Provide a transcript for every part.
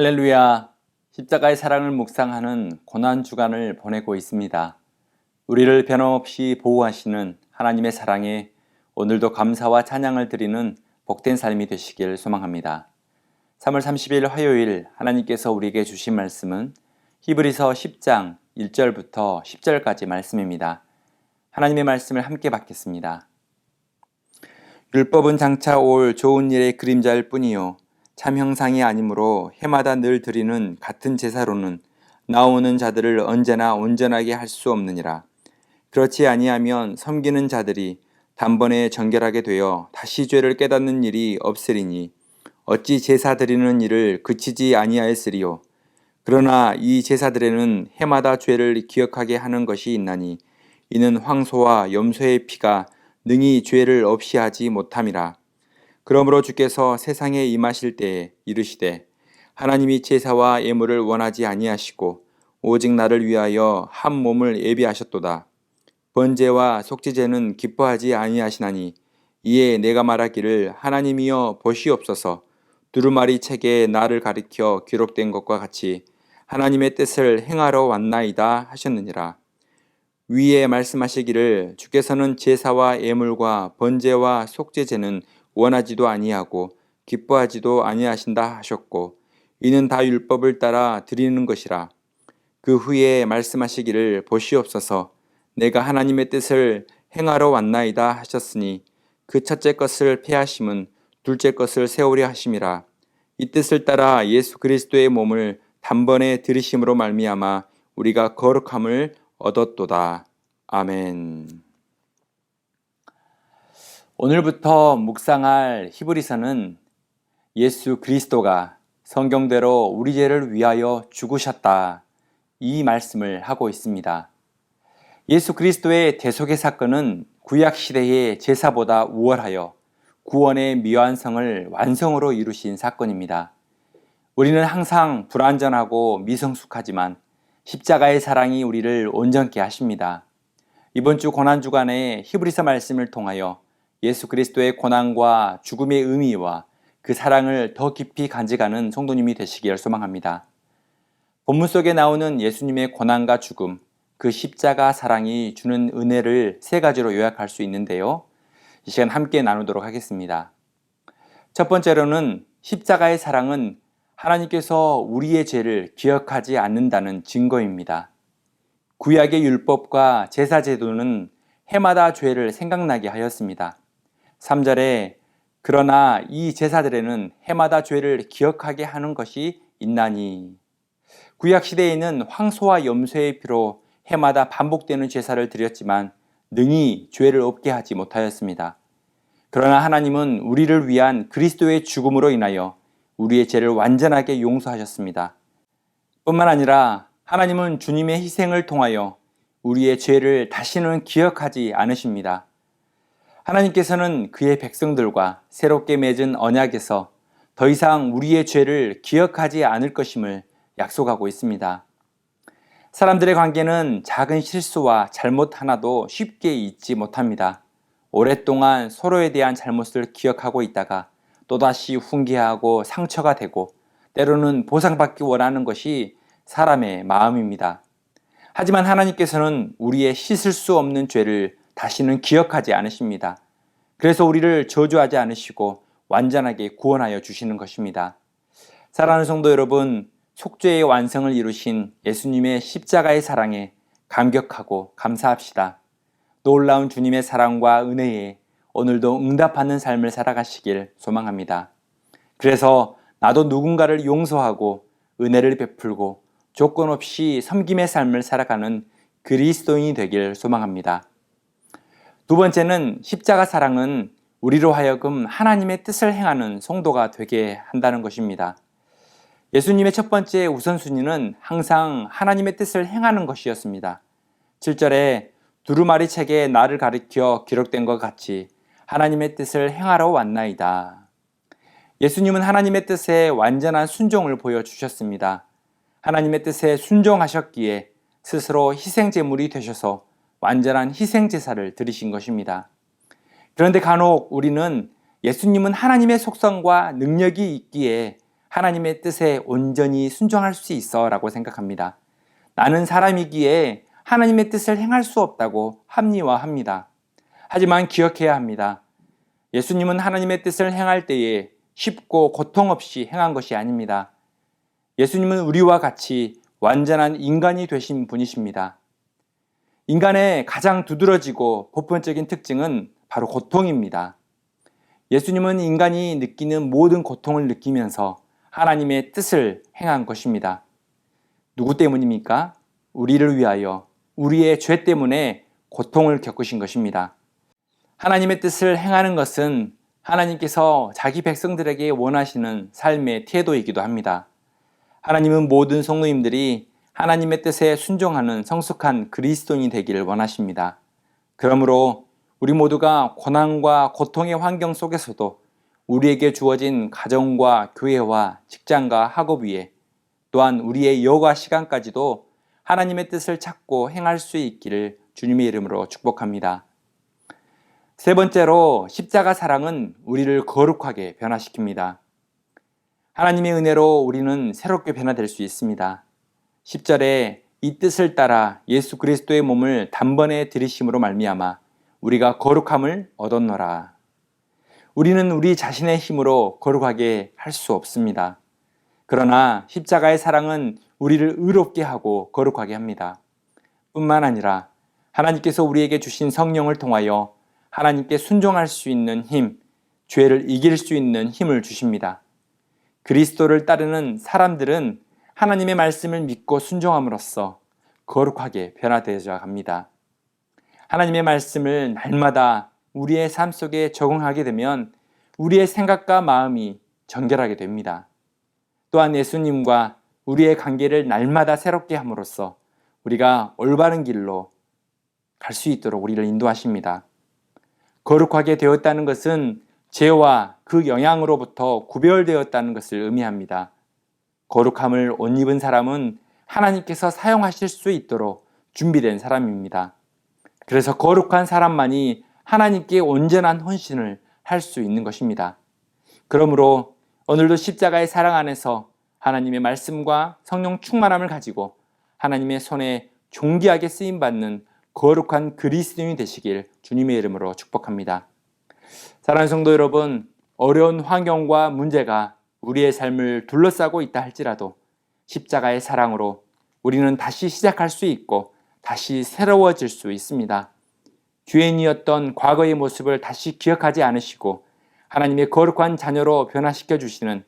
할렐루야, 십자가의 사랑을 묵상하는 고난주간을 보내고 있습니다. 우리를 변함없이 보호하시는 하나님의 사랑에 오늘도 감사와 찬양을 드리는 복된 삶이 되시길 소망합니다. 3월 30일 화요일 하나님께서 우리에게 주신 말씀은 히브리서 10장 1절부터 10절까지 말씀입니다. 하나님의 말씀을 함께 받겠습니다. 율법은 장차 올 좋은 일의 그림자일 뿐이요 참 형상이 아니므로 해마다 늘 드리는 같은 제사로는 나오는 자들을 언제나 온전하게 할 수 없느니라. 그렇지 아니하면 섬기는 자들이 단번에 정결하게 되어 다시 죄를 깨닫는 일이 없으리니 어찌 제사 드리는 일을 그치지 아니하였으리요. 그러나 이 제사들에는 해마다 죄를 기억하게 하는 것이 있나니 이는 황소와 염소의 피가 능히 죄를 없이 하지 못함이라. 그러므로 주께서 세상에 임하실 때에 이르시되 하나님이 제사와 예물을 원하지 아니하시고 오직 나를 위하여 한 몸을 예비하셨도다. 번제와 속죄제는 기뻐하지 아니하시나니 이에 내가 말하기를 하나님이여 보시옵소서 두루마리 책에 나를 가리켜 기록된 것과 같이 하나님의 뜻을 행하러 왔나이다 하셨느니라. 위에 말씀하시기를 주께서는 제사와 예물과 번제와 속죄제는 원하지도 아니하고 기뻐하지도 아니하신다 하셨고 이는 다 율법을 따라 드리는 것이라. 그 후에 말씀하시기를 보시옵소서 내가 하나님의 뜻을 행하러 왔나이다 하셨으니 그 첫째 것을 폐하심은 둘째 것을 세우려 하심이라. 이 뜻을 따라 예수 그리스도의 몸을 단번에 들이심으로 말미암아 우리가 거룩함을 얻었도다. 아멘. 오늘부터 묵상할 히브리서는 예수 그리스도가 성경대로 우리 죄를 위하여 죽으셨다, 이 말씀을 하고 있습니다. 예수 그리스도의 대속의 사건은 구약시대의 제사보다 우월하여 구원의 미완성을 완성으로 이루신 사건입니다. 우리는 항상 불완전하고 미성숙하지만 십자가의 사랑이 우리를 온전케 하십니다. 이번 주 고난주간에 히브리서 말씀을 통하여 예수 그리스도의 고난과 죽음의 의미와 그 사랑을 더 깊이 간직하는 성도님이 되시길 소망합니다. 본문 속에 나오는 예수님의 고난과 죽음, 그 십자가 사랑이 주는 은혜를 세 가지로 요약할 수 있는데요. 이 시간 함께 나누도록 하겠습니다. 첫 번째로는 십자가의 사랑은 하나님께서 우리의 죄를 기억하지 않는다는 증거입니다. 구약의 율법과 제사 제도는 해마다 죄를 생각나게 하였습니다. 3절에 그러나 이 제사들에는 해마다 죄를 기억하게 하는 것이 있나니, 구약시대에는 황소와 염소의 피로 해마다 반복되는 제사를 드렸지만 능히 죄를 없게 하지 못하였습니다. 그러나 하나님은 우리를 위한 그리스도의 죽음으로 인하여 우리의 죄를 완전하게 용서하셨습니다. 뿐만 아니라 하나님은 주님의 희생을 통하여 우리의 죄를 다시는 기억하지 않으십니다. 하나님께서는 그의 백성들과 새롭게 맺은 언약에서 더 이상 우리의 죄를 기억하지 않을 것임을 약속하고 있습니다. 사람들의 관계는 작은 실수와 잘못 하나도 쉽게 잊지 못합니다. 오랫동안 서로에 대한 잘못을 기억하고 있다가 또다시 훈계하고 상처가 되고 때로는 보상받기 원하는 것이 사람의 마음입니다. 하지만 하나님께서는 우리의 씻을 수 없는 죄를 다시는 기억하지 않으십니다. 그래서 우리를 저주하지 않으시고 완전하게 구원하여 주시는 것입니다. 사랑하는 성도 여러분, 속죄의 완성을 이루신 예수님의 십자가의 사랑에 감격하고 감사합시다. 놀라운 주님의 사랑과 은혜에 오늘도 응답하는 삶을 살아가시길 소망합니다. 그래서 나도 누군가를 용서하고 은혜를 베풀고 조건 없이 섬김의 삶을 살아가는 그리스도인이 되길 소망합니다. 두 번째는 십자가 사랑은 우리로 하여금 하나님의 뜻을 행하는 성도가 되게 한다는 것입니다. 예수님의 첫 번째 우선순위는 항상 하나님의 뜻을 행하는 것이었습니다. 7절에 두루마리 책에 나를 가리켜 기록된 것 같이 하나님의 뜻을 행하러 왔나이다. 예수님은 하나님의 뜻에 완전한 순종을 보여주셨습니다. 하나님의 뜻에 순종하셨기에 스스로 희생제물이 되셔서 완전한 희생제사를 드리신 것입니다. 그런데 간혹 우리는 예수님은 하나님의 속성과 능력이 있기에 하나님의 뜻에 온전히 순종할 수 있어 라고 생각합니다. 나는 사람이기에 하나님의 뜻을 행할 수 없다고 합리화합니다. 하지만 기억해야 합니다. 예수님은 하나님의 뜻을 행할 때에 쉽고 고통 없이 행한 것이 아닙니다. 예수님은 우리와 같이 완전한 인간이 되신 분이십니다. 인간의 가장 두드러지고 보편적인 특징은 바로 고통입니다. 예수님은 인간이 느끼는 모든 고통을 느끼면서 하나님의 뜻을 행한 것입니다. 누구 때문입니까? 우리를 위하여 우리의 죄 때문에 고통을 겪으신 것입니다. 하나님의 뜻을 행하는 것은 하나님께서 자기 백성들에게 원하시는 삶의 태도이기도 합니다. 하나님은 모든 성도님들이 하나님의 뜻에 순종하는 성숙한 그리스도인이 되기를 원하십니다. 그러므로 우리 모두가 고난과 고통의 환경 속에서도 우리에게 주어진 가정과 교회와 직장과 학업 위에 또한 우리의 여가 시간까지도 하나님의 뜻을 찾고 행할 수 있기를 주님의 이름으로 축복합니다. 세 번째로 십자가 사랑은 우리를 거룩하게 변화시킵니다. 하나님의 은혜로 우리는 새롭게 변화될 수 있습니다. 10절에 이 뜻을 따라 예수 그리스도의 몸을 단번에 들이심으로 말미암아 우리가 거룩함을 얻었노라. 우리는 우리 자신의 힘으로 거룩하게 할 수 없습니다. 그러나 십자가의 사랑은 우리를 의롭게 하고 거룩하게 합니다. 뿐만 아니라 하나님께서 우리에게 주신 성령을 통하여 하나님께 순종할 수 있는 힘, 죄를 이길 수 있는 힘을 주십니다. 그리스도를 따르는 사람들은 하나님의 말씀을 믿고 순종함으로써 거룩하게 변화되어져 갑니다. 하나님의 말씀을 날마다 우리의 삶 속에 적응하게 되면 우리의 생각과 마음이 정결하게 됩니다. 또한 예수님과 우리의 관계를 날마다 새롭게 함으로써 우리가 올바른 길로 갈 수 있도록 우리를 인도하십니다. 거룩하게 되었다는 것은 죄와 그 영향으로부터 구별되었다는 것을 의미합니다. 거룩함을 옷 입은 사람은 하나님께서 사용하실 수 있도록 준비된 사람입니다. 그래서 거룩한 사람만이 하나님께 온전한 헌신을 할 수 있는 것입니다. 그러므로 오늘도 십자가의 사랑 안에서 하나님의 말씀과 성령 충만함을 가지고 하나님의 손에 존귀하게 쓰임받는 거룩한 그리스도인이 되시길 주님의 이름으로 축복합니다. 사랑하는 성도 여러분, 어려운 환경과 문제가 우리의 삶을 둘러싸고 있다 할지라도 십자가의 사랑으로 우리는 다시 시작할 수 있고 다시 새로워질 수 있습니다. 죄인이었던 과거의 모습을 다시 기억하지 않으시고 하나님의 거룩한 자녀로 변화시켜 주시는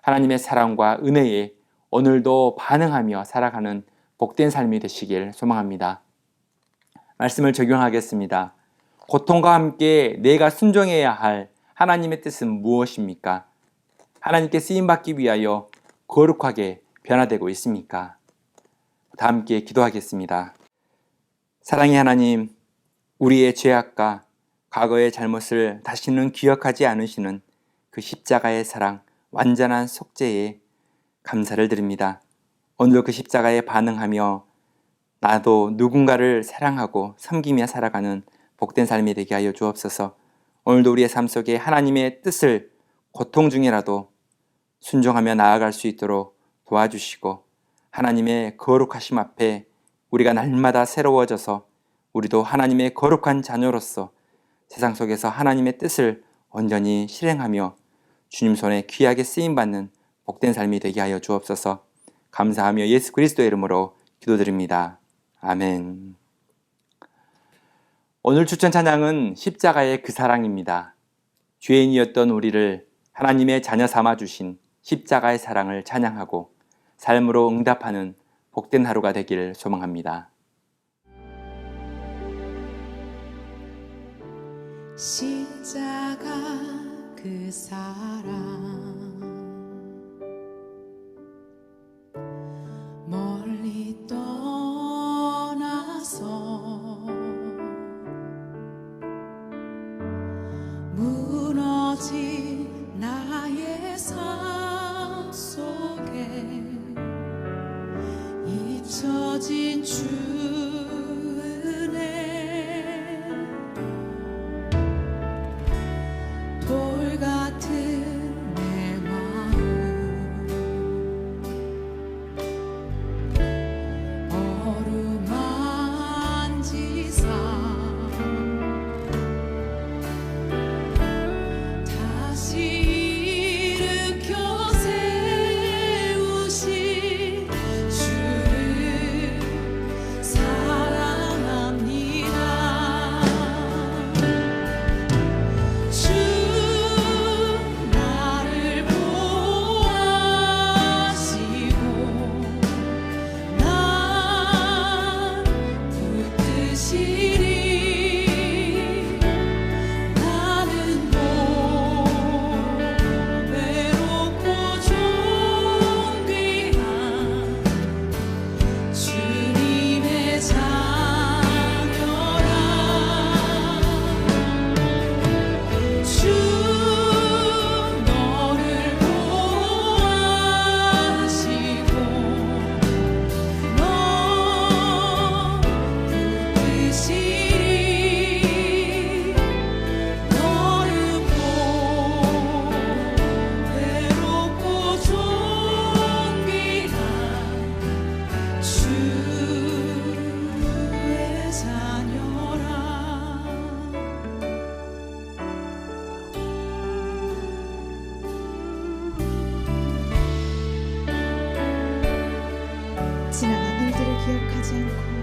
하나님의 사랑과 은혜에 오늘도 반응하며 살아가는 복된 삶이 되시길 소망합니다. 말씀을 적용하겠습니다. 고통과 함께 내가 순종해야 할 하나님의 뜻은 무엇입니까? 하나님께 쓰임받기 위하여 거룩하게 변화되고 있습니까? 다 함께 기도하겠습니다. 사랑의 하나님, 우리의 죄악과 과거의 잘못을 다시는 기억하지 않으시는 그 십자가의 사랑, 완전한 속죄에 감사를 드립니다. 오늘 그 십자가에 반응하며 나도 누군가를 사랑하고 섬기며 살아가는 복된 삶이 되게 하여 주옵소서. 오늘도 우리의 삶 속에 하나님의 뜻을 고통 중이라도 순종하며 나아갈 수 있도록 도와주시고 하나님의 거룩하심 앞에 우리가 날마다 새로워져서 우리도 하나님의 거룩한 자녀로서 세상 속에서 하나님의 뜻을 온전히 실행하며 주님 손에 귀하게 쓰임받는 복된 삶이 되게 하여 주옵소서. 감사하며 예수 그리스도의 이름으로 기도드립니다. 아멘. 오늘 추천 찬양은 십자가의 그 사랑입니다. 죄인이었던 우리를 하나님의 자녀 삼아 주신 십자가의 사랑을 찬양하고 삶으로 응답하는 복된 하루가 되기를 소망합니다. 십자가 그 사랑 멀리 떠나서 무너진 나의 삶 속에 잊혀진 주 은혜 돌 같은 내 마음 않고